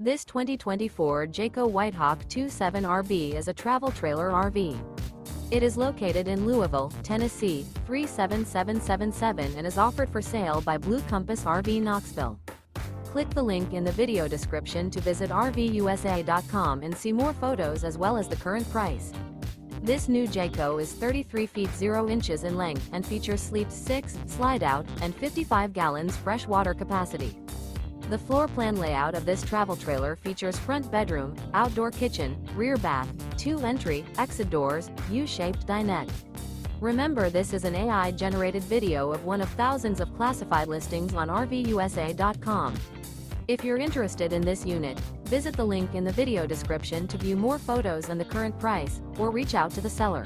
This 2024 Jayco White Hawk 27RB is a travel trailer RV. It is located in Louisville, Tennessee, 37777 and is offered for sale by Blue Compass RV Knoxville. Click the link in the video description to visit RVUSA.com and see more photos as well as the current price. This new Jayco is 33 feet 0 inches in length and features sleep 6, slide-out, and 55 gallons fresh water capacity. The floor plan layout of this travel trailer features front bedroom, outdoor kitchen, rear bath, 2 entry, exit doors, U-shaped dinette. Remember, this is an AI-generated video of one of thousands of classified listings on RVUSA.com. If you're interested in this unit, visit the link in the video description to view more photos and the current price, or reach out to the seller.